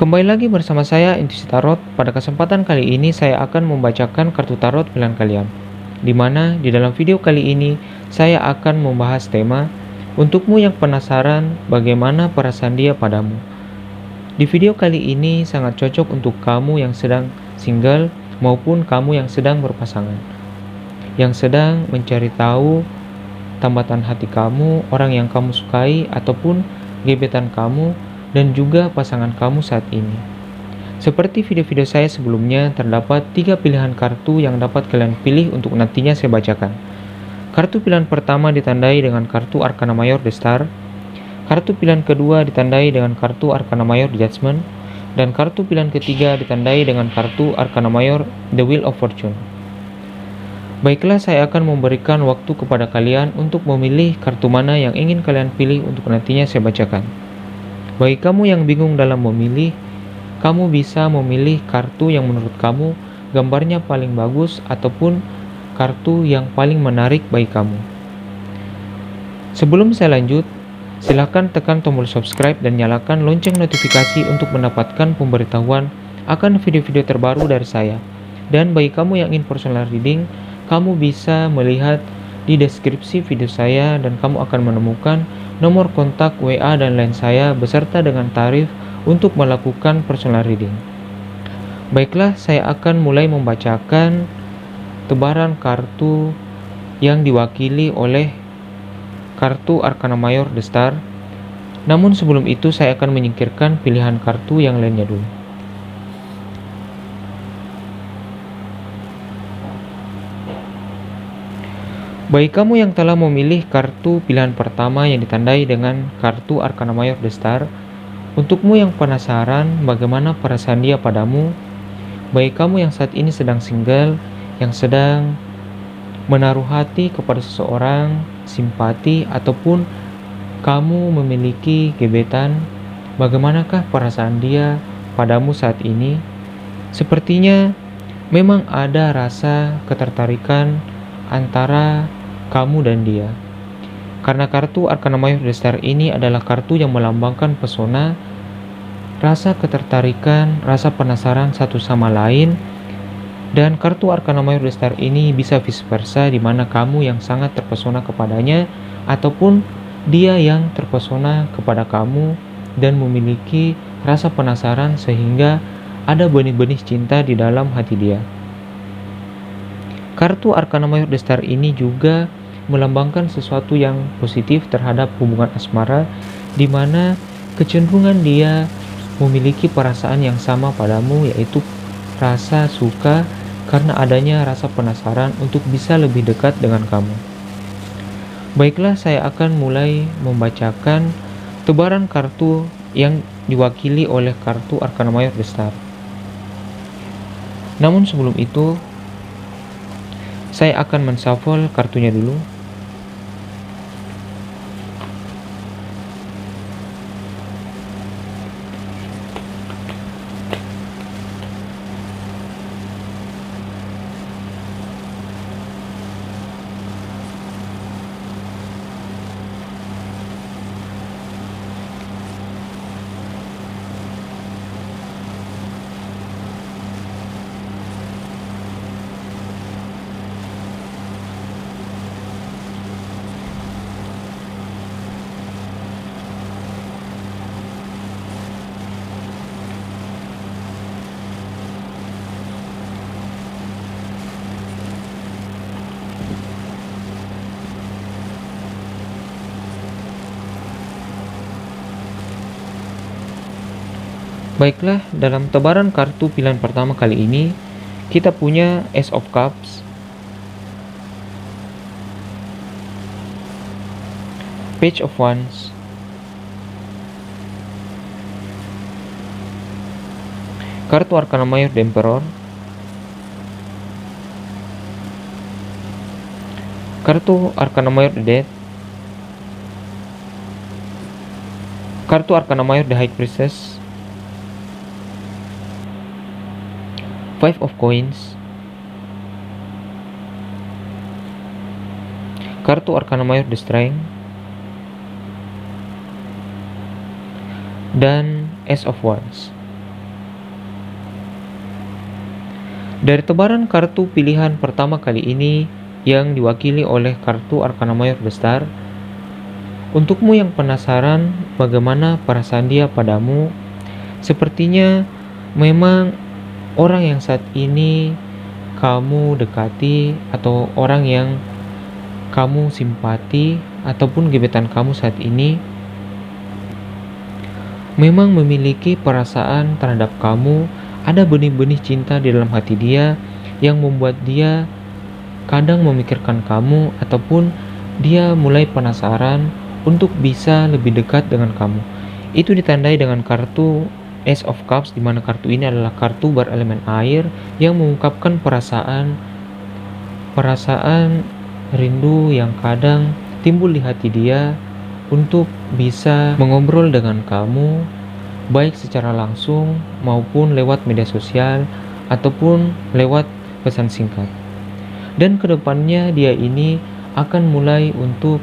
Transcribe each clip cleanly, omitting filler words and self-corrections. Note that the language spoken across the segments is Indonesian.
Kembali lagi bersama saya Intuisi Tarot. Pada kesempatan kali ini saya akan membacakan kartu tarot pilihan kalian. Di mana di dalam video kali ini saya akan membahas tema untukmu yang penasaran bagaimana perasaan dia padamu. Di video kali ini sangat cocok untuk kamu yang sedang single maupun kamu yang sedang berpasangan. Yang sedang mencari tahu tambatan hati kamu, orang yang kamu sukai ataupun gebetan kamu dan juga pasangan kamu saat ini. Seperti video-video saya sebelumnya, terdapat 3 pilihan kartu yang dapat kalian pilih untuk nantinya saya bacakan. Kartu pilihan pertama ditandai dengan kartu Arcana Mayor The Star. Kartu pilihan kedua ditandai dengan kartu Arcana Mayor Judgment. Dan kartu pilihan ketiga ditandai dengan kartu Arcana Mayor The Wheel of Fortune. Baiklah, saya akan memberikan waktu kepada kalian untuk memilih kartu mana yang ingin kalian pilih untuk nantinya saya bacakan. Bagi kamu yang bingung dalam memilih, kamu bisa memilih kartu yang menurut kamu gambarnya paling bagus ataupun kartu yang paling menarik bagi kamu. Sebelum saya lanjut, silakan tekan tombol subscribe dan nyalakan lonceng notifikasi untuk mendapatkan pemberitahuan akan video-video terbaru dari saya. Dan bagi kamu yang ingin personal reading, kamu bisa melihat di deskripsi video saya dan kamu akan menemukan nomor kontak WA dan lain saya beserta dengan tarif untuk melakukan personal reading. Baiklah, saya akan mulai membacakan tebaran kartu yang diwakili oleh kartu Arcana Mayor The Star. Namun sebelum itu saya akan menyingkirkan pilihan kartu yang lainnya dulu. Bagi kamu yang telah memilih kartu pilihan pertama yang ditandai dengan kartu Arcana Mayor The Star, untukmu yang penasaran bagaimana perasaan dia padamu, bagi kamu yang saat ini sedang single, yang sedang menaruh hati kepada seseorang, simpati, ataupun kamu memiliki gebetan, bagaimanakah perasaan dia padamu saat ini? Sepertinya memang ada rasa ketertarikan antara kamu dan dia. Karena kartu Arcana Mayor The Star ini adalah kartu yang melambangkan pesona, rasa ketertarikan, rasa penasaran satu sama lain. Dan kartu Arcana Mayor The Star ini bisa vice versa, di mana kamu yang sangat terpesona kepadanya ataupun dia yang terpesona kepada kamu dan memiliki rasa penasaran sehingga ada benih-benih cinta di dalam hati dia. Kartu Arcana Mayor The Star ini juga melambangkan sesuatu yang positif terhadap hubungan asmara, di mana kecenderungan dia memiliki perasaan yang sama padamu, yaitu rasa suka karena adanya rasa penasaran untuk bisa lebih dekat dengan kamu. Baiklah, saya akan mulai membacakan tebaran kartu yang diwakili oleh kartu Arcana Mayor The Star. Namun sebelum itu, saya akan menshuffle kartunya dulu. Baiklah, dalam tebaran kartu pilihan pertama kali ini, kita punya Ace of Cups, Page of Wands, kartu Arcana Mayor The Emperor, kartu Arcana Mayor The Death, kartu Arcana Mayor The High Priestess, Five of Coins, kartu Arcana Mayor The Strength, dan Ace of Wands. Dari tebaran kartu pilihan pertama kali ini yang diwakili oleh kartu Arkana Mayor besar, untukmu yang penasaran bagaimana perasaan dia padamu, sepertinya memang orang yang saat ini kamu dekati atau orang yang kamu simpati ataupun gebetan kamu saat ini memang memiliki perasaan terhadap kamu. Ada benih-benih cinta di dalam hati dia yang membuat dia kadang memikirkan kamu ataupun dia mulai penasaran untuk bisa lebih dekat dengan kamu. Itu ditandai dengan kartu Ace of Cups, di mana kartu ini adalah kartu berelemen air yang mengungkapkan perasaan rindu yang kadang timbul di hati dia untuk bisa mengobrol dengan kamu, baik secara langsung maupun lewat media sosial ataupun lewat pesan singkat. Dan kedepannya dia ini akan mulai untuk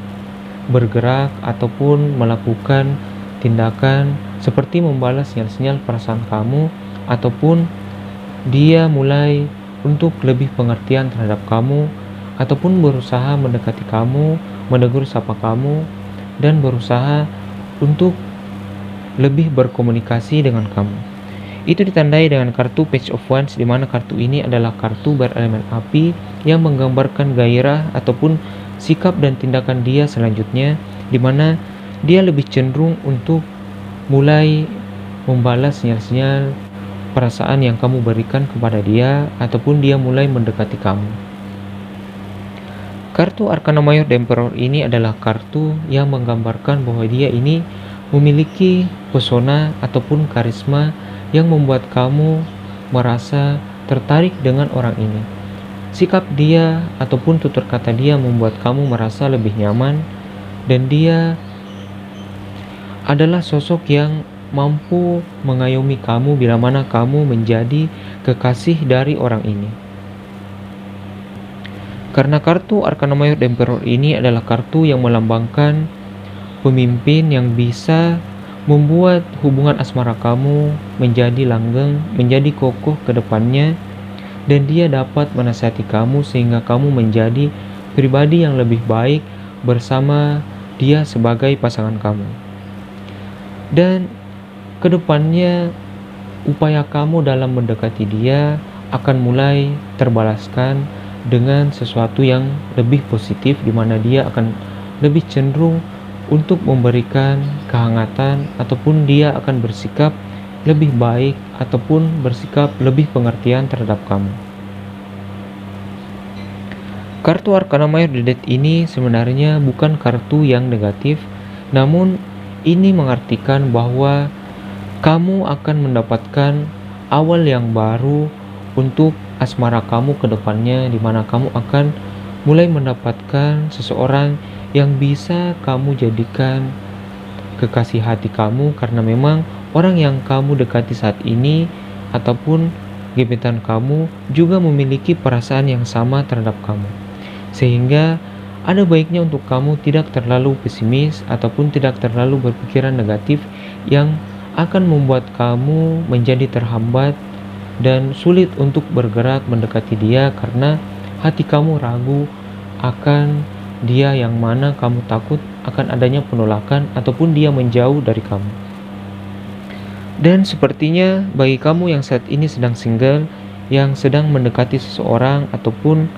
bergerak ataupun melakukan tindakan seperti membalas sinyal-sinyal perasaan kamu, ataupun dia mulai untuk lebih pengertian terhadap kamu, ataupun berusaha mendekati kamu, menegur sapa kamu, dan berusaha untuk lebih berkomunikasi dengan kamu. Itu ditandai dengan kartu Page of Wands, di mana kartu ini adalah kartu berelemen api yang menggambarkan gairah ataupun sikap dan tindakan dia selanjutnya, di mana dia lebih cenderung untuk mulai membalas sinyal-sinyal perasaan yang kamu berikan kepada dia, ataupun dia mulai mendekati kamu. Kartu Arkana Mayor The Emperor ini adalah kartu yang menggambarkan bahwa dia ini memiliki pesona ataupun karisma yang membuat kamu merasa tertarik dengan orang ini. Sikap dia ataupun tutur kata dia membuat kamu merasa lebih nyaman, dan dia adalah sosok yang mampu mengayomi kamu bila mana kamu menjadi kekasih dari orang ini. Karena kartu Arkana Mayor The Emperor ini adalah kartu yang melambangkan pemimpin yang bisa membuat hubungan asmara kamu menjadi langgeng, menjadi kokoh ke depannya, dan dia dapat menasihati kamu sehingga kamu menjadi pribadi yang lebih baik bersama dia sebagai pasangan kamu. Dan ke depannya upaya kamu dalam mendekati dia akan mulai terbalaskan dengan sesuatu yang lebih positif, di mana dia akan lebih cenderung untuk memberikan kehangatan, ataupun dia akan bersikap lebih baik ataupun bersikap lebih pengertian terhadap kamu. Kartu Arkana Mayor The Death ini sebenarnya bukan kartu yang negatif, namun ini mengartikan bahwa kamu akan mendapatkan awal yang baru untuk asmara kamu ke depannya, di mana kamu akan mulai mendapatkan seseorang yang bisa kamu jadikan kekasih hati kamu, karena memang orang yang kamu dekati saat ini ataupun gebetan kamu juga memiliki perasaan yang sama terhadap kamu, sehingga ada baiknya untuk kamu tidak terlalu pesimis ataupun tidak terlalu berpikiran negatif yang akan membuat kamu menjadi terhambat dan sulit untuk bergerak mendekati dia, karena hati kamu ragu akan dia yang mana kamu takut akan adanya penolakan ataupun dia menjauh dari kamu. Dan sepertinya bagi kamu yang saat ini sedang single, yang sedang mendekati seseorang ataupun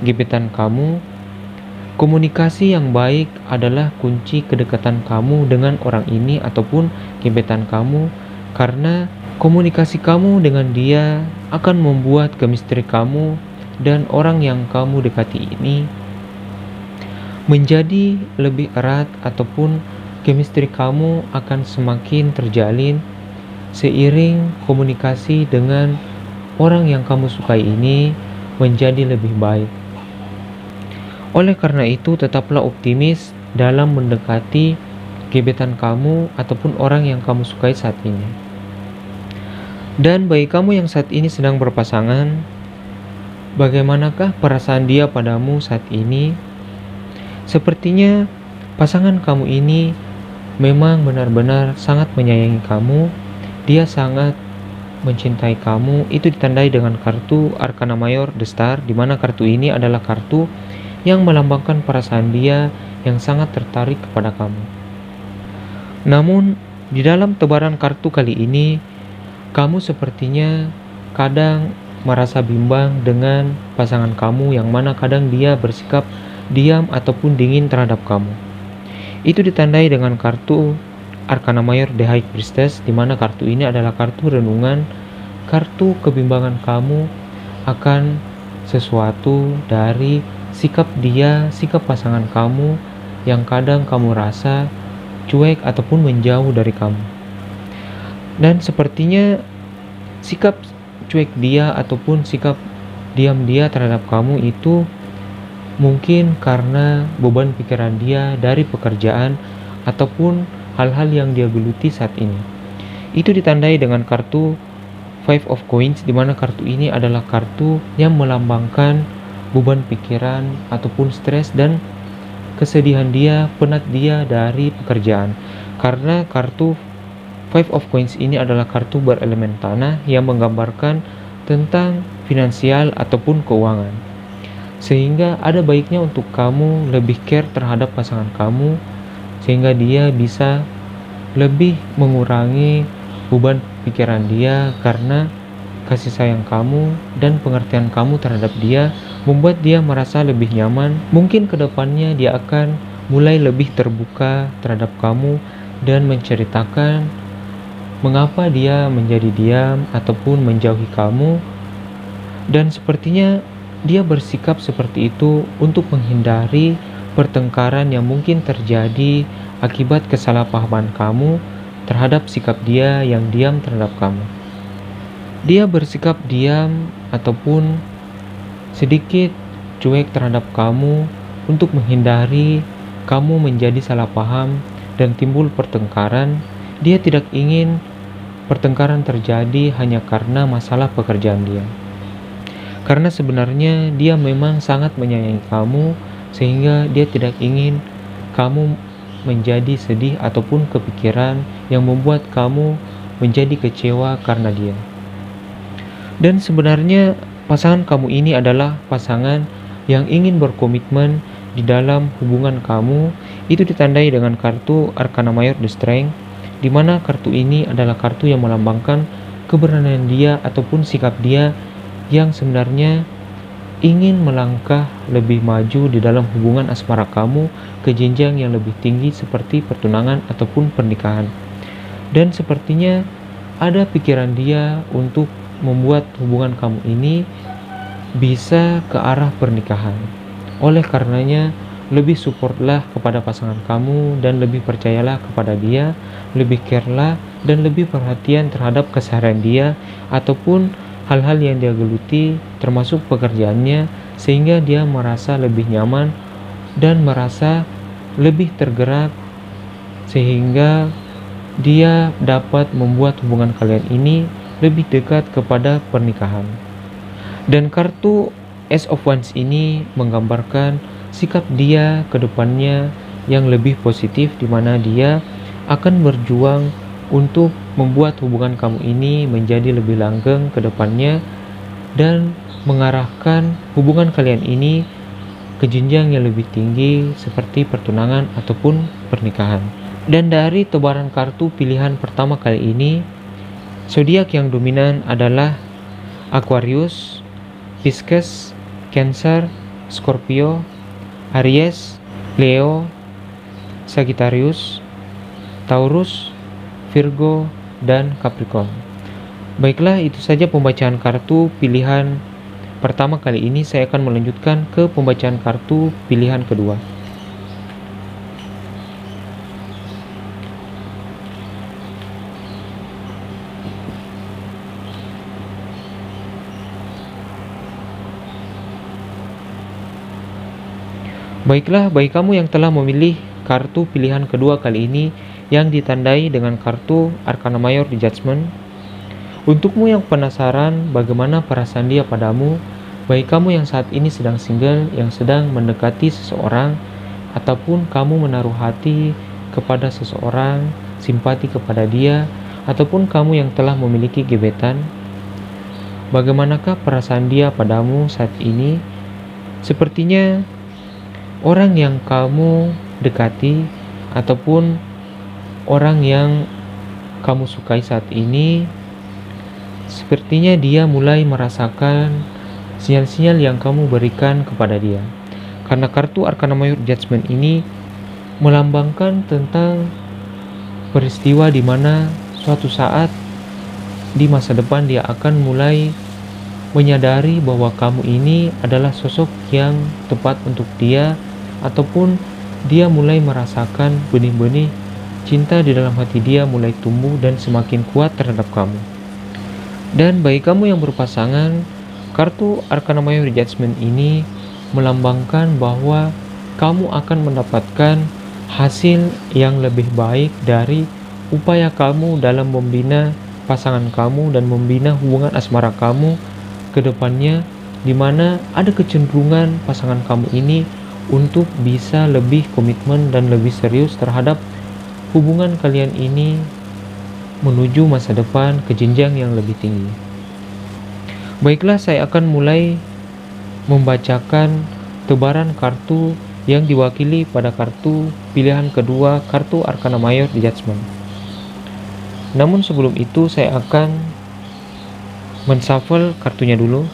gebetan kamu, komunikasi yang baik adalah kunci kedekatan kamu dengan orang ini ataupun gebetan kamu, karena komunikasi kamu dengan dia akan membuat chemistry kamu dan orang yang kamu dekati ini menjadi lebih erat, ataupun chemistry kamu akan semakin terjalin seiring komunikasi dengan orang yang kamu sukai ini menjadi lebih baik. Oleh karena itu, tetaplah optimis dalam mendekati gebetan kamu ataupun orang yang kamu sukai saat ini. Dan bagi kamu yang saat ini sedang berpasangan, bagaimanakah perasaan dia padamu saat ini? Sepertinya pasangan kamu ini memang benar-benar sangat menyayangi kamu. Dia sangat mencintai kamu itu ditandai dengan kartu Arkana Mayor The Star, di mana kartu ini adalah kartu yang melambangkan perasaan dia yang sangat tertarik kepada kamu. Namun, di dalam tebaran kartu kali ini, kamu sepertinya kadang merasa bimbang dengan pasangan kamu, yang mana kadang dia bersikap diam ataupun dingin terhadap kamu. Itu ditandai dengan kartu Arkana Mayor The High Priestess, di mana kartu ini adalah kartu renungan, kartu kebimbangan kamu akan sesuatu dari sikap pasangan kamu yang kadang kamu rasa cuek ataupun menjauh dari kamu. Dan sepertinya sikap cuek dia ataupun sikap diam dia terhadap kamu itu mungkin karena beban pikiran dia dari pekerjaan ataupun hal-hal yang dia geluti saat ini. Itu ditandai dengan kartu Five of Coins, di mana kartu ini adalah kartu yang melambangkan beban pikiran ataupun stres dan kesedihan dia, penat dia dari pekerjaan. Karena kartu Five of Coins ini adalah kartu berelemen tanah yang menggambarkan tentang finansial ataupun keuangan. Sehingga ada baiknya untuk kamu lebih care terhadap pasangan kamu, sehingga dia bisa lebih mengurangi beban pikiran dia, karena kasih sayang kamu dan pengertian kamu terhadap dia membuat dia merasa lebih nyaman. Mungkin kedepannya dia akan mulai lebih terbuka terhadap kamu dan menceritakan mengapa dia menjadi diam ataupun menjauhi kamu. Dan sepertinya dia bersikap seperti itu untuk menghindari pertengkaran yang mungkin terjadi akibat kesalahpahaman kamu terhadap sikap dia yang diam terhadap kamu. Dia bersikap diam ataupun sedikit cuek terhadap kamu untuk menghindari kamu menjadi salah paham dan timbul pertengkaran. Dia tidak ingin pertengkaran terjadi hanya karena masalah pekerjaan dia. Karena sebenarnya dia memang sangat menyayangi kamu, sehingga dia tidak ingin kamu menjadi sedih ataupun kepikiran yang membuat kamu menjadi kecewa karena dia. Dan sebenarnya pasangan kamu ini adalah pasangan yang ingin berkomitmen di dalam hubungan kamu. Itu ditandai dengan kartu Arkana Mayor The Strength, di mana kartu ini adalah kartu yang melambangkan keberanian dia ataupun sikap dia yang sebenarnya ingin melangkah lebih maju di dalam hubungan asmara kamu ke jenjang yang lebih tinggi seperti pertunangan ataupun pernikahan. Dan sepertinya ada pikiran dia untuk membuat hubungan kamu ini bisa ke arah pernikahan. Oleh karenanya, lebih supportlah kepada pasangan kamu dan lebih percayalah kepada dia, lebih carelah dan lebih perhatian terhadap keseharian dia ataupun hal-hal yang dia geluti termasuk pekerjaannya, sehingga dia merasa lebih nyaman dan merasa lebih tergerak, sehingga dia dapat membuat hubungan kalian ini lebih dekat kepada pernikahan. Dan kartu Ace of Wands ini menggambarkan sikap dia ke depannya yang lebih positif, di mana dia akan berjuang untuk membuat hubungan kamu ini menjadi lebih langgeng ke depannya dan mengarahkan hubungan kalian ini ke jenjang yang lebih tinggi seperti pertunangan ataupun pernikahan. Dan dari tebaran kartu pilihan pertama kali ini, zodiak yang dominan adalah Aquarius, Pisces, Cancer, Scorpio, Aries, Leo, Sagittarius, Taurus, Virgo, dan Capricorn. Baiklah, itu saja pembacaan kartu pilihan pertama kali ini. Saya akan melanjutkan ke pembacaan kartu pilihan kedua. Baiklah, bagi kamu yang telah memilih kartu pilihan kedua kali ini yang ditandai dengan kartu Arkana Mayor The Judgment, untukmu yang penasaran bagaimana perasaan dia padamu, bagi kamu yang saat ini sedang single, yang sedang mendekati seseorang, ataupun kamu menaruh hati kepada seseorang, simpati kepada dia, ataupun kamu yang telah memiliki gebetan, bagaimanakah perasaan dia padamu saat ini? Sepertinya orang yang kamu dekati ataupun orang yang kamu sukai saat ini, sepertinya dia mulai merasakan sinyal-sinyal yang kamu berikan kepada dia. Karena kartu Arcana Mayor Judgment ini melambangkan tentang peristiwa di mana suatu saat di masa depan dia akan mulai menyadari bahwa kamu ini adalah sosok yang tepat untuk dia, ataupun dia mulai merasakan benih-benih cinta di dalam hati dia mulai tumbuh dan semakin kuat terhadap kamu. Dan bagi kamu yang berpasangan, kartu Arcana Mayor Judgment ini melambangkan bahwa kamu akan mendapatkan hasil yang lebih baik dari upaya kamu dalam membina pasangan kamu dan membina hubungan asmara kamu ke depannya, di mana ada kecenderungan pasangan kamu ini untuk bisa lebih komitmen dan lebih serius terhadap hubungan kalian ini menuju masa depan ke jenjang yang lebih tinggi. Baiklah, saya akan mulai membacakan tebaran kartu yang diwakili pada kartu pilihan kedua, kartu Arcana Mayor Judgment. Namun sebelum itu saya akan menshuffle kartunya dulu.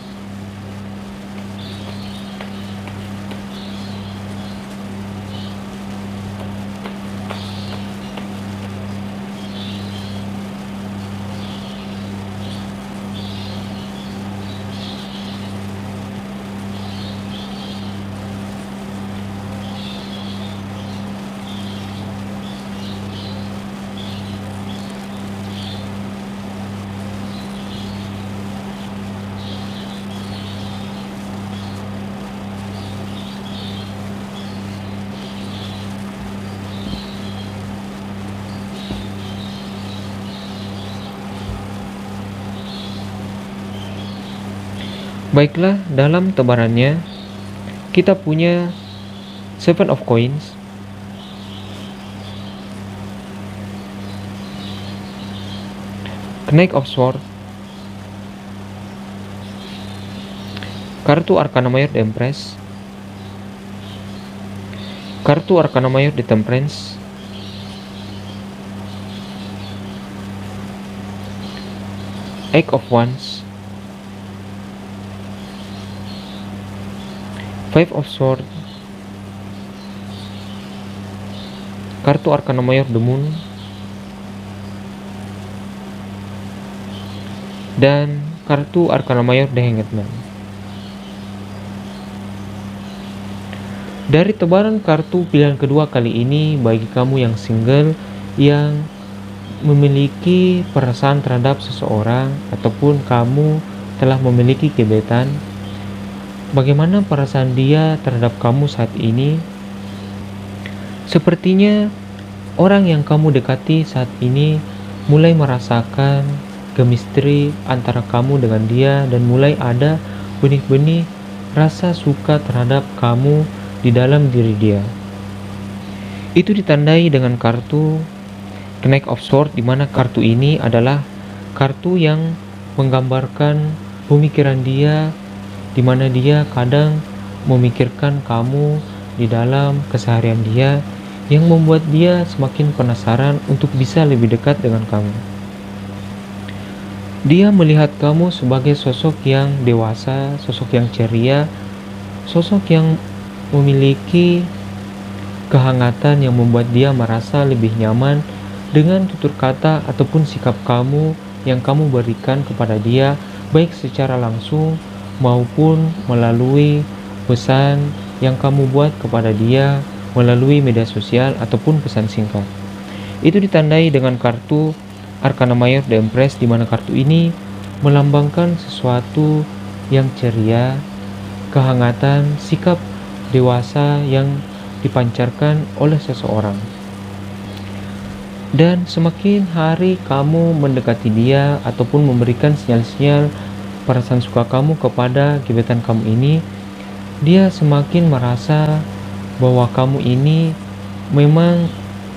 Baiklah, dalam tebarannya kita punya Seven of Coins, Knight of Swords, kartu Arcana Mayor The Empress, kartu Arcana Mayor The Temperance, Eight of Wands, Five of Swords, kartu Arcana Mayor The Moon, dan kartu Arcana Mayor The Hanged Man. Dari tebaran kartu pilihan kedua kali ini, bagi kamu yang single, yang memiliki perasaan terhadap seseorang, ataupun kamu telah memiliki gebetan, bagaimana perasaan dia terhadap kamu saat ini? Sepertinya orang yang kamu dekati saat ini mulai merasakan chemistry antara kamu dengan dia, dan mulai ada benih-benih rasa suka terhadap kamu di dalam diri dia. Itu ditandai dengan kartu Knight of Swords, di mana kartu ini adalah kartu yang menggambarkan pemikiran dia, di mana dia kadang memikirkan kamu di dalam keseharian dia, yang membuat dia semakin penasaran untuk bisa lebih dekat dengan kamu. Dia melihat kamu sebagai sosok yang dewasa, sosok yang ceria, sosok yang memiliki kehangatan yang membuat dia merasa lebih nyaman dengan tutur kata ataupun sikap kamu yang kamu berikan kepada dia, baik secara langsung maupun melalui pesan yang kamu buat kepada dia melalui media sosial ataupun pesan singkat. Itu ditandai dengan kartu Arcana Mayor The Empress, di mana kartu ini melambangkan sesuatu yang ceria, kehangatan, sikap dewasa yang dipancarkan oleh seseorang. Dan semakin hari kamu mendekati dia ataupun memberikan sinyal-sinyal perasaan suka kamu kepada gebetan kamu ini, dia semakin merasa bahwa kamu ini memang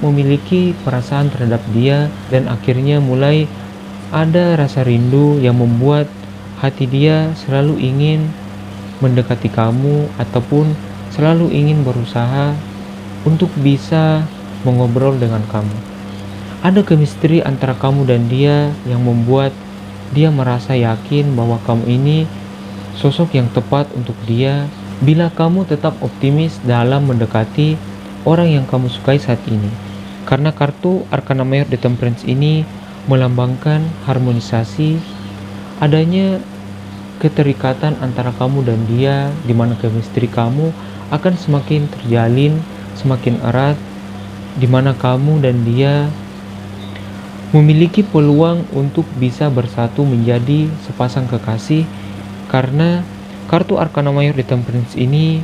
memiliki perasaan terhadap dia dan akhirnya mulai ada rasa rindu yang membuat hati dia selalu ingin mendekati kamu ataupun selalu ingin berusaha untuk bisa mengobrol dengan kamu. Ada chemistry antara kamu dan dia yang membuat dia merasa yakin bahwa kamu ini sosok yang tepat untuk dia bila kamu tetap optimis dalam mendekati orang yang kamu sukai saat ini. Karena kartu Arcana Mayor The Temperance ini melambangkan harmonisasi, adanya keterikatan antara kamu dan dia, di mana chemistry kamu akan semakin terjalin, semakin erat, di mana kamu dan dia memiliki peluang untuk bisa bersatu menjadi sepasang kekasih, karena kartu Arcana Mayor The Temperance ini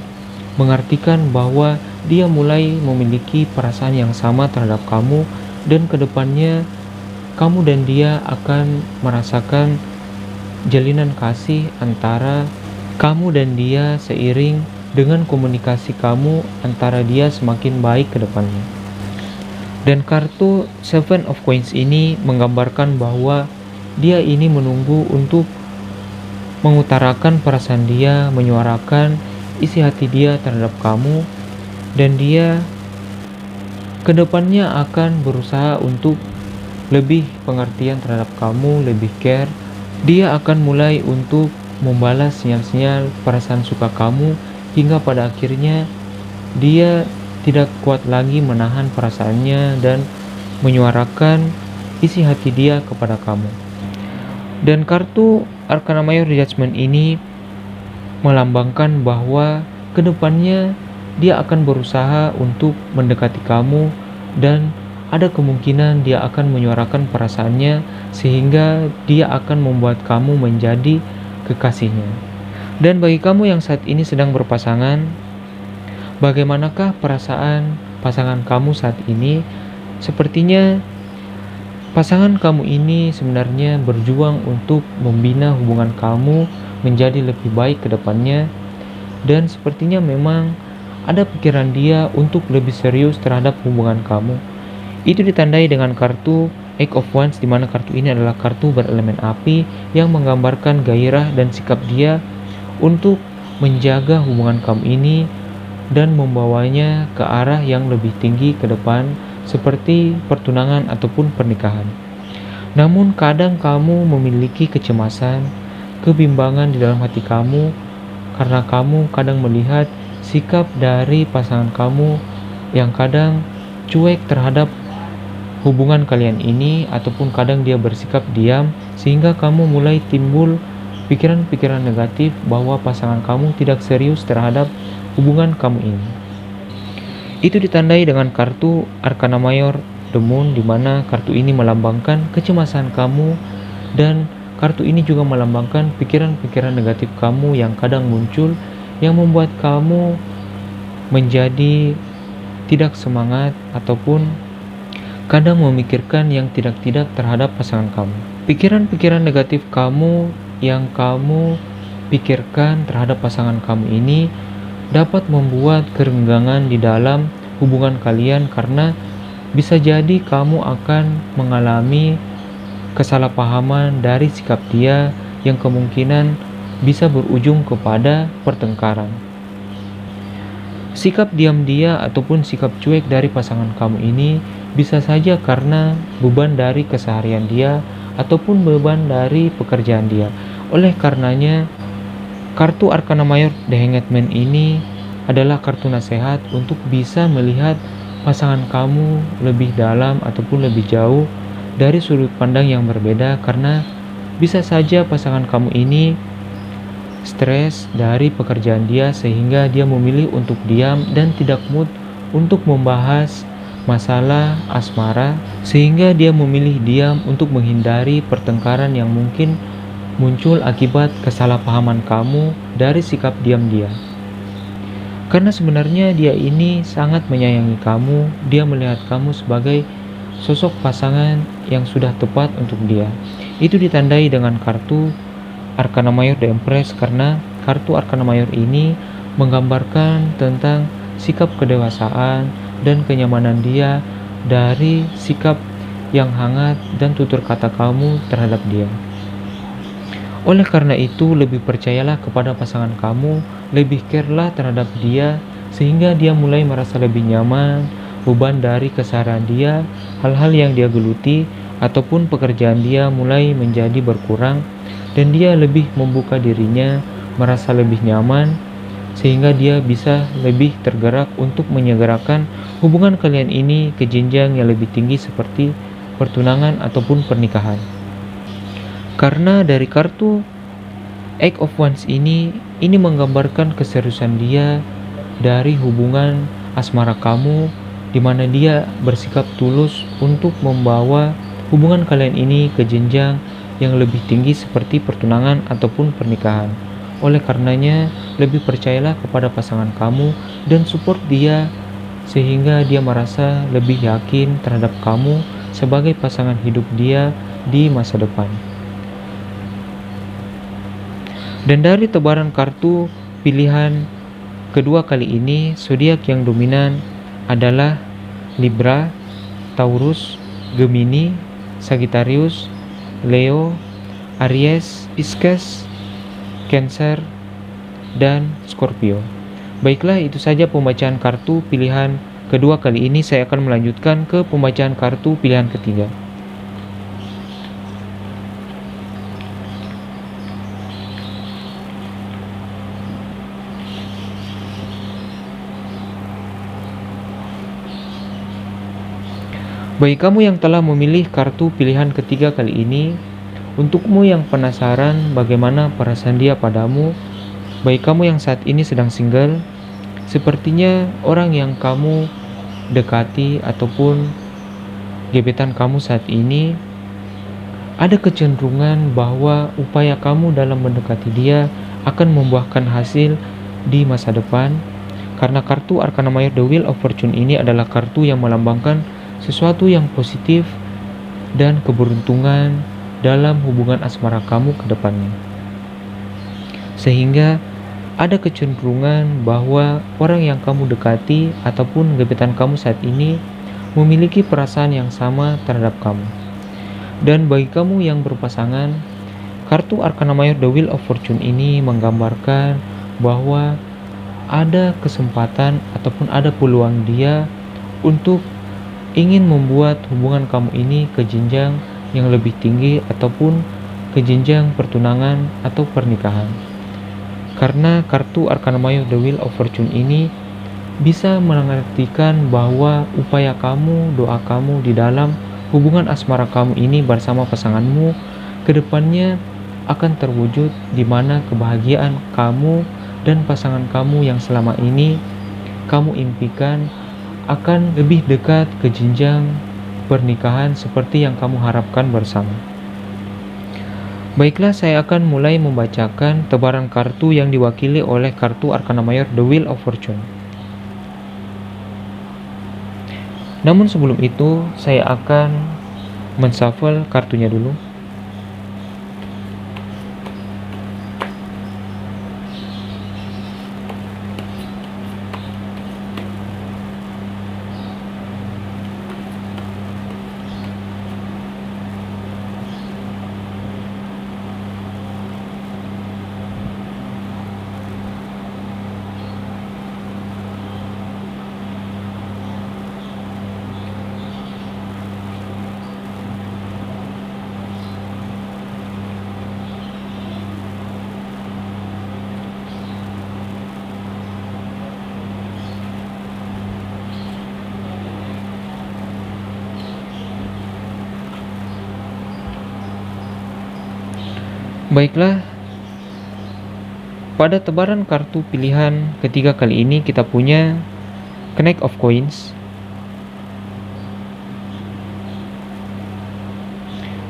mengartikan bahwa dia mulai memiliki perasaan yang sama terhadap kamu dan kedepannya kamu dan dia akan merasakan jalinan kasih antara kamu dan dia seiring dengan komunikasi kamu antara dia semakin baik ke depannya. Dan kartu Seven of Coins ini menggambarkan bahwa dia ini menunggu untuk mengutarakan perasaan dia, menyuarakan isi hati dia terhadap kamu, dan dia kedepannya akan berusaha untuk lebih pengertian terhadap kamu, lebih care. Dia akan mulai untuk membalas sinyal-sinyal perasaan suka kamu hingga pada akhirnya dia tidak kuat lagi menahan perasaannya dan menyuarakan isi hati dia kepada kamu. Dan kartu Arcana Mayor The Judgment ini melambangkan bahwa kedepannya dia akan berusaha untuk mendekati kamu dan ada kemungkinan dia akan menyuarakan perasaannya sehingga dia akan membuat kamu menjadi kekasihnya. Dan bagi kamu yang saat ini sedang berpasangan, bagaimanakah perasaan pasangan kamu saat ini? Sepertinya pasangan kamu ini sebenarnya berjuang untuk membina hubungan kamu menjadi lebih baik ke depannya, dan sepertinya memang ada pikiran dia untuk lebih serius terhadap hubungan kamu. Itu ditandai dengan kartu Eight of Wands, di mana kartu ini adalah kartu berelemen api yang menggambarkan gairah dan sikap dia untuk menjaga hubungan kamu ini dan membawanya ke arah yang lebih tinggi ke depan seperti pertunangan ataupun pernikahan. Namun kadang kamu memiliki kecemasan, kebimbangan di dalam hati kamu karena kamu kadang melihat sikap dari pasangan kamu yang kadang cuek terhadap hubungan kalian ini, ataupun kadang dia bersikap diam sehingga kamu mulai timbul pikiran-pikiran negatif bahwa pasangan kamu tidak serius terhadap hubungan kamu ini. Itu ditandai dengan kartu Arcana Mayor The Moon, di mana kartu ini melambangkan kecemasan kamu dan kartu ini juga melambangkan pikiran-pikiran negatif kamu yang kadang muncul yang membuat kamu menjadi tidak semangat ataupun kadang memikirkan yang tidak-tidak terhadap pasangan kamu. Pikiran-pikiran negatif kamu yang kamu pikirkan terhadap pasangan kamu ini dapat membuat kerenggangan di dalam hubungan kalian, karena bisa jadi kamu akan mengalami kesalahpahaman dari sikap dia yang kemungkinan bisa berujung kepada pertengkaran. Sikap diam dia ataupun sikap cuek dari pasangan kamu ini bisa saja karena beban dari keseharian dia ataupun beban dari pekerjaan dia. Oleh karenanya, kartu Arcana Mayor The Hanged Man ini adalah kartu nasihat untuk bisa melihat pasangan kamu lebih dalam ataupun lebih jauh dari sudut pandang yang berbeda, karena bisa saja pasangan kamu ini stres dari pekerjaan dia sehingga dia memilih untuk diam dan tidak mood untuk membahas masalah asmara, sehingga dia memilih diam untuk menghindari pertengkaran yang mungkin muncul akibat kesalahpahaman kamu dari sikap diam dia. Karena sebenarnya dia ini sangat menyayangi kamu, dia melihat kamu sebagai sosok pasangan yang sudah tepat untuk dia. Itu ditandai dengan kartu Arcana Mayor The Empress, karena kartu Arcana Mayor ini menggambarkan tentang sikap kedewasaan dan kenyamanan dia dari sikap yang hangat dan tutur kata kamu terhadap dia. Oleh karena itu, lebih percayalah kepada pasangan kamu, lebih care-lah terhadap dia, sehingga dia mulai merasa lebih nyaman, beban dari keseharian dia, hal-hal yang dia geluti, ataupun pekerjaan dia mulai menjadi berkurang, dan dia lebih membuka dirinya, merasa lebih nyaman, sehingga dia bisa lebih tergerak untuk menyegerakan hubungan kalian ini ke jenjang yang lebih tinggi seperti pertunangan ataupun pernikahan. Karena dari kartu Eight of Wands ini menggambarkan keseriusan dia dari hubungan asmara kamu, di mana dia bersikap tulus untuk membawa hubungan kalian ini ke jenjang yang lebih tinggi seperti pertunangan ataupun pernikahan. Oleh karenanya, lebih percayalah kepada pasangan kamu dan support dia sehingga dia merasa lebih yakin terhadap kamu sebagai pasangan hidup dia di masa depan. Dan dari tebaran kartu pilihan kedua kali ini, zodiak yang dominan adalah Libra, Taurus, Gemini, Sagittarius, Leo, Aries, Pisces, Cancer, dan Scorpio. Baiklah, itu saja pembacaan kartu pilihan kedua kali ini. Saya akan melanjutkan ke pembacaan kartu pilihan ketiga. Bagi kamu yang telah memilih kartu pilihan ketiga kali ini, untukmu yang penasaran bagaimana perasaan dia padamu, bagi kamu yang saat ini sedang single, sepertinya orang yang kamu dekati ataupun gebetan kamu saat ini, ada kecenderungan bahwa upaya kamu dalam mendekati dia akan membuahkan hasil di masa depan. Karena kartu Arcana Mayor The Wheel of Fortune ini adalah kartu yang melambangkan sesuatu yang positif dan keberuntungan dalam hubungan asmara kamu ke depannya. Sehingga ada kecenderungan bahwa orang yang kamu dekati ataupun gebetan kamu saat ini memiliki perasaan yang sama terhadap kamu. Dan bagi kamu yang berpasangan, kartu Arcana Mayor The Wheel of Fortune ini menggambarkan bahwa ada kesempatan ataupun ada peluang dia untuk ingin membuat hubungan kamu ini ke jenjang yang lebih tinggi ataupun ke jenjang pertunangan atau pernikahan. Karena kartu Arcana Mayor The Wheel of Fortune ini bisa mengartikan bahwa upaya kamu, doa kamu di dalam hubungan asmara kamu ini bersama pasanganmu ke depannya akan terwujud, di mana kebahagiaan kamu dan pasangan kamu yang selama ini kamu impikan akan lebih dekat ke jenjang pernikahan seperti yang kamu harapkan bersama. Baiklah, saya akan mulai membacakan tebaran kartu yang diwakili oleh kartu Arcana Mayor The Wheel of Fortune. Namun sebelum itu, saya akan menshuffle kartunya dulu. Baiklah, pada tebaran kartu pilihan ketiga kali ini kita punya Knight of Coins,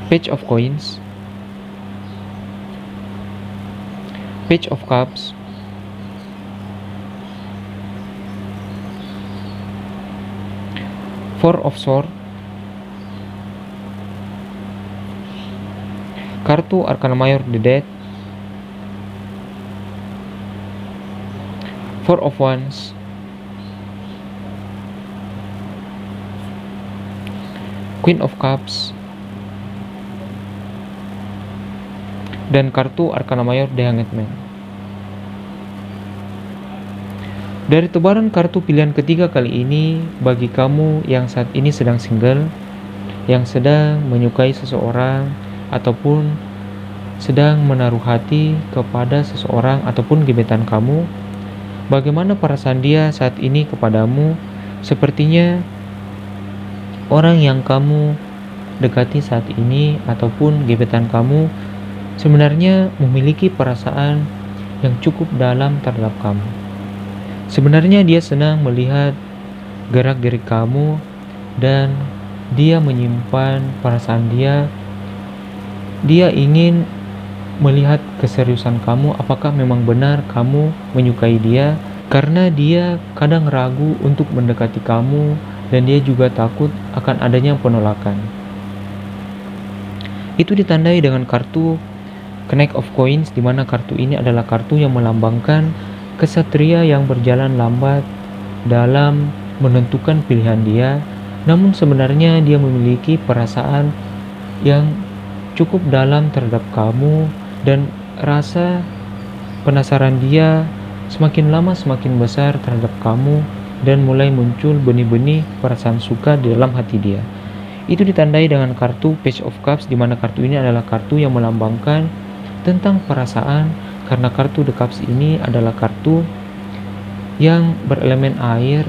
Page of Coins, Page of Cups, Four of Swords, kartu Arcana Mayor The Death, Four of Wands, Queen of Cups, dan kartu Arcana Mayor The Hanged Man. Dari tebaran kartu pilihan ketiga kali ini, bagi kamu yang saat ini sedang single, yang sedang menyukai seseorang, ataupun sedang menaruh hati kepada seseorang ataupun gebetan kamu, bagaimana perasaan dia saat ini kepadamu? Sepertinya orang yang kamu dekati saat ini ataupun gebetan kamu sebenarnya memiliki perasaan yang cukup dalam terhadap kamu. Sebenarnya dia senang melihat gerak-gerik kamu dan dia menyimpan perasaan dia. Dia ingin melihat keseriusan kamu, apakah memang benar kamu menyukai dia, karena dia kadang ragu untuk mendekati kamu dan dia juga takut akan adanya penolakan. Itu ditandai dengan kartu Knight of Coins, di mana kartu ini adalah kartu yang melambangkan kesatria yang berjalan lambat dalam menentukan pilihan dia, namun sebenarnya dia memiliki perasaan yang cukup dalam terhadap kamu dan rasa penasaran dia semakin lama semakin besar terhadap kamu dan mulai muncul benih-benih perasaan suka di dalam hati dia. Itu ditandai dengan kartu Page of Cups, di mana kartu ini adalah kartu yang melambangkan tentang perasaan, karena kartu The Cups ini adalah kartu yang berelemen air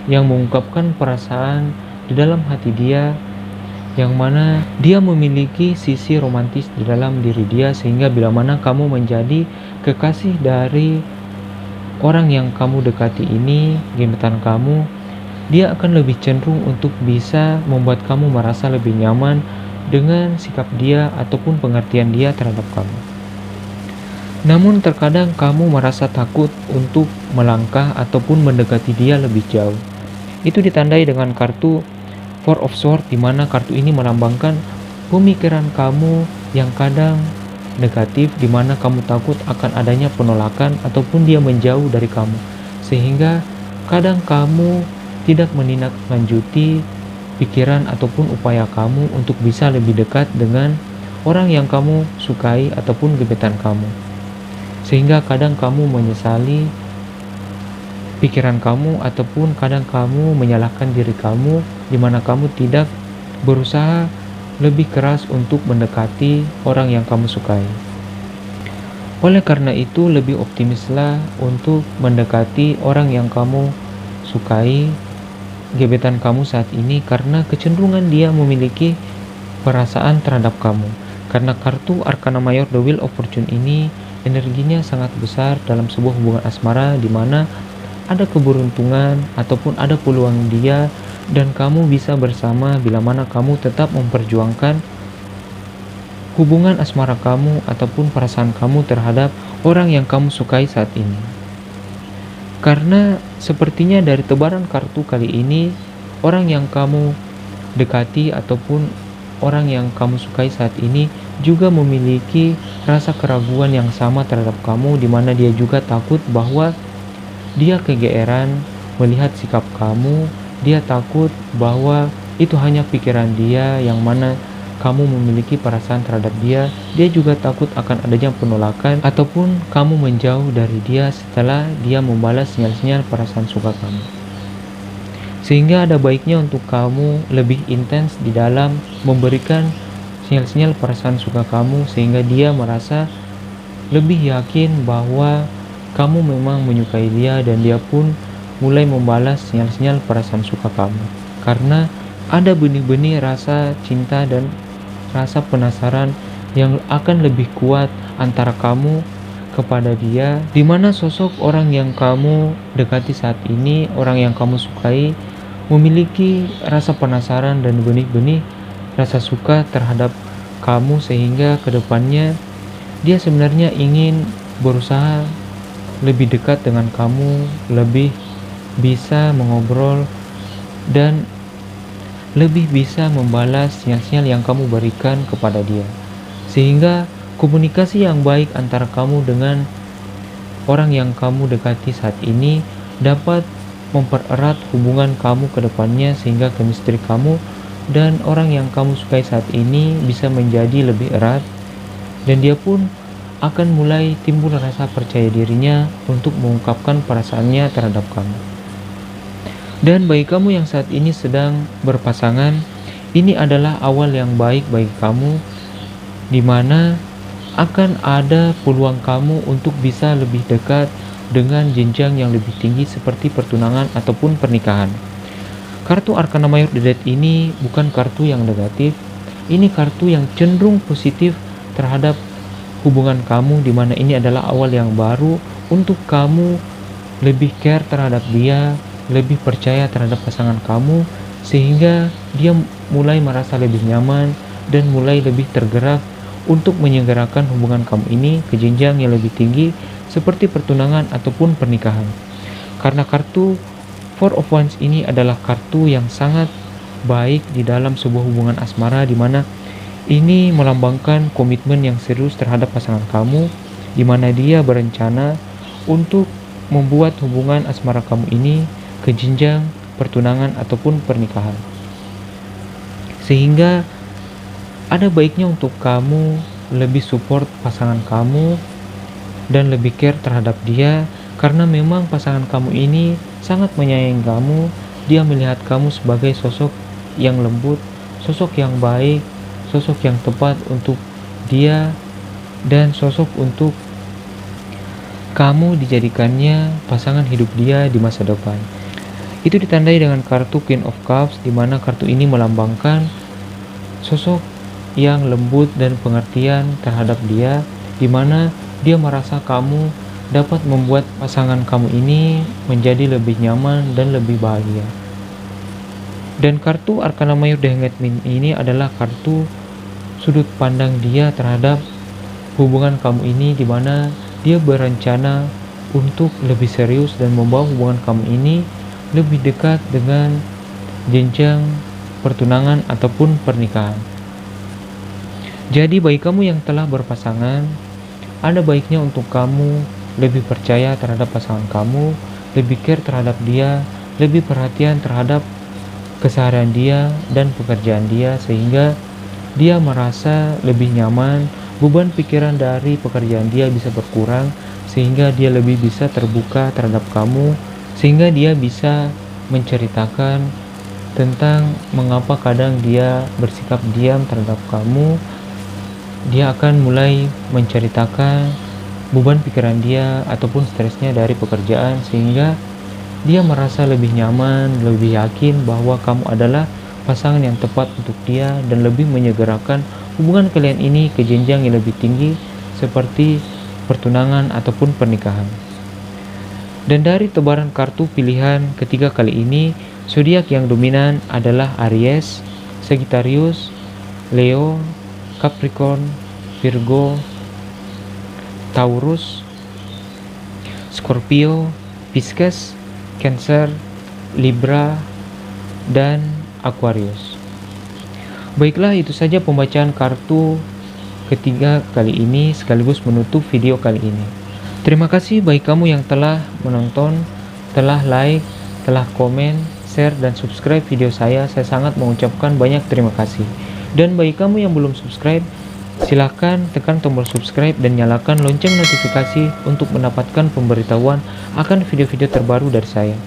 yang mengungkapkan perasaan di dalam hati dia, yang mana dia memiliki sisi romantis di dalam diri dia, sehingga bila mana kamu menjadi kekasih dari orang yang kamu dekati ini, gebetan kamu, dia akan lebih cenderung untuk bisa membuat kamu merasa lebih nyaman dengan sikap dia ataupun pengertian dia terhadap kamu. Namun terkadang kamu merasa takut untuk melangkah ataupun mendekati dia lebih jauh. Itu ditandai dengan kartu Four of Swords, di mana kartu ini melambangkan pemikiran kamu yang kadang negatif, di mana kamu takut akan adanya penolakan ataupun dia menjauh dari kamu, sehingga kadang kamu tidak menindaklanjuti pikiran ataupun upaya kamu untuk bisa lebih dekat dengan orang yang kamu sukai ataupun gebetan kamu, sehingga kadang kamu menyesali pikiran kamu ataupun kadang kamu menyalahkan diri kamu, di mana kamu tidak berusaha lebih keras untuk mendekati orang yang kamu sukai. Oleh karena itu, lebih optimislah untuk mendekati orang yang kamu sukai, gebetan kamu saat ini, karena kecenderungan dia memiliki perasaan terhadap kamu. Karena kartu Arcana Mayor The Wheel of Fortune ini energinya sangat besar dalam sebuah hubungan asmara, di mana ada keberuntungan ataupun ada peluang dia dan kamu bisa bersama bila mana kamu tetap memperjuangkan hubungan asmara kamu ataupun perasaan kamu terhadap orang yang kamu sukai saat ini. Karena sepertinya dari tebaran kartu kali ini, orang yang kamu dekati ataupun orang yang kamu sukai saat ini juga memiliki rasa keraguan yang sama terhadap kamu, di mana dia juga takut bahwa dia kegeeran melihat sikap kamu, dia takut bahwa itu hanya pikiran dia yang mana kamu memiliki perasaan terhadap dia. Dia juga takut akan adanya penolakan ataupun kamu menjauh dari dia setelah dia membalas sinyal-sinyal perasaan suka kamu. Sehingga ada baiknya untuk kamu lebih intens di dalam memberikan sinyal-sinyal perasaan suka kamu, sehingga dia merasa lebih yakin bahwa kamu memang menyukai dia dan dia pun mulai membalas sinyal-sinyal perasaan suka kamu. Karena ada benih-benih rasa cinta dan rasa penasaran yang akan lebih kuat antara kamu kepada dia, di mana sosok orang yang kamu dekati saat ini, orang yang kamu sukai, memiliki rasa penasaran dan benih-benih rasa suka terhadap kamu, sehingga kedepannya dia sebenarnya ingin berusaha lebih dekat dengan kamu, lebih bisa mengobrol dan lebih bisa membalas sinyal-sinyal yang kamu berikan kepada dia, sehingga komunikasi yang baik antara kamu dengan orang yang kamu dekati saat ini dapat mempererat hubungan kamu ke depannya, sehingga chemistry kamu dan orang yang kamu sukai saat ini bisa menjadi lebih erat, dan dia pun akan mulai timbul rasa percaya dirinya untuk mengungkapkan perasaannya terhadap kamu. Dan bagi kamu yang saat ini sedang berpasangan, ini adalah awal yang baik bagi kamu, di mana akan ada peluang kamu untuk bisa lebih dekat dengan jenjang yang lebih tinggi seperti pertunangan ataupun pernikahan. Kartu Arcana Mayor The Death ini bukan kartu yang negatif, ini kartu yang cenderung positif terhadap hubungan kamu, di mana ini adalah awal yang baru untuk kamu lebih care terhadap dia, lebih percaya terhadap pasangan kamu, sehingga dia mulai merasa lebih nyaman dan mulai lebih tergerak untuk menyegerakan hubungan kamu ini ke jenjang yang lebih tinggi seperti pertunangan ataupun pernikahan. Karena kartu Four of Wands ini adalah kartu yang sangat baik di dalam sebuah hubungan asmara, di mana ini melambangkan komitmen yang serius terhadap pasangan kamu, di mana dia berencana untuk membuat hubungan asmara kamu ini ke jenjang pertunangan ataupun pernikahan. Sehingga ada baiknya untuk kamu lebih support pasangan kamu dan lebih care terhadap dia, karena memang pasangan kamu ini sangat menyayangi kamu. Dia melihat kamu sebagai sosok yang lembut, sosok yang baik, sosok yang tepat untuk dia, dan sosok untuk kamu dijadikannya pasangan hidup dia di masa depan. Itu ditandai dengan kartu Queen of Cups, di mana kartu ini melambangkan sosok yang lembut dan pengertian terhadap dia, di mana dia merasa kamu dapat membuat pasangan kamu ini menjadi lebih nyaman dan lebih bahagia. Dan kartu Arcana Mayor The Hanged ini adalah kartu sudut pandang dia terhadap hubungan kamu ini, di mana dia berencana untuk lebih serius dan membawa hubungan kamu ini lebih dekat dengan jenjang pertunangan ataupun pernikahan. Jadi bagi kamu yang telah berpasangan, ada baiknya untuk kamu lebih percaya terhadap pasangan kamu, lebih care terhadap dia, lebih perhatian terhadap keseharian dia dan pekerjaan dia, sehingga dia merasa lebih nyaman, beban pikiran dari pekerjaan dia bisa berkurang, sehingga dia lebih bisa terbuka terhadap kamu, sehingga dia bisa menceritakan tentang mengapa kadang dia bersikap diam terhadap kamu. Dia akan mulai menceritakan beban pikiran dia ataupun stresnya dari pekerjaan, sehingga dia merasa lebih nyaman, lebih yakin bahwa kamu adalah pasangan yang tepat untuk dia, dan lebih menyegerakan hubungan kalian ini ke jenjang yang lebih tinggi seperti pertunangan ataupun pernikahan. Dan dari tebaran kartu pilihan ketiga kali ini, zodiak yang dominan adalah Aries, Sagittarius, Leo, Capricorn, Virgo, Taurus, Scorpio, Pisces, Cancer, Libra, dan Aquarius. Baiklah, itu saja pembacaan kartu ketiga kali ini sekaligus menutup video kali ini. Terima kasih bagi kamu yang telah menonton, telah like, telah komen, share, dan subscribe video saya. Saya sangat mengucapkan banyak terima kasih. Dan bagi kamu yang belum subscribe, silahkan tekan tombol subscribe dan nyalakan lonceng notifikasi untuk mendapatkan pemberitahuan akan video-video terbaru dari saya.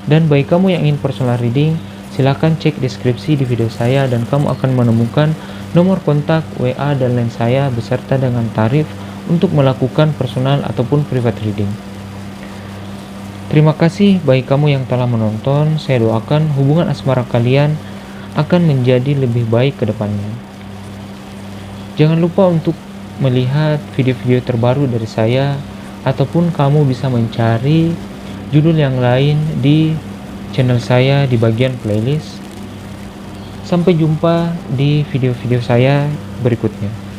Dan bagi kamu yang ingin personal reading, silahkan cek deskripsi di video saya dan kamu akan menemukan nomor kontak, WA, dan lain saya beserta dengan tarif untuk melakukan personal ataupun private reading. Terima kasih bagi kamu yang telah menonton. Saya doakan hubungan asmara kalian akan menjadi lebih baik ke depannya. Jangan lupa untuk melihat video-video terbaru dari saya, ataupun kamu bisa mencari judul yang lain di channel saya di bagian playlist. Sampai jumpa di video-video saya berikutnya.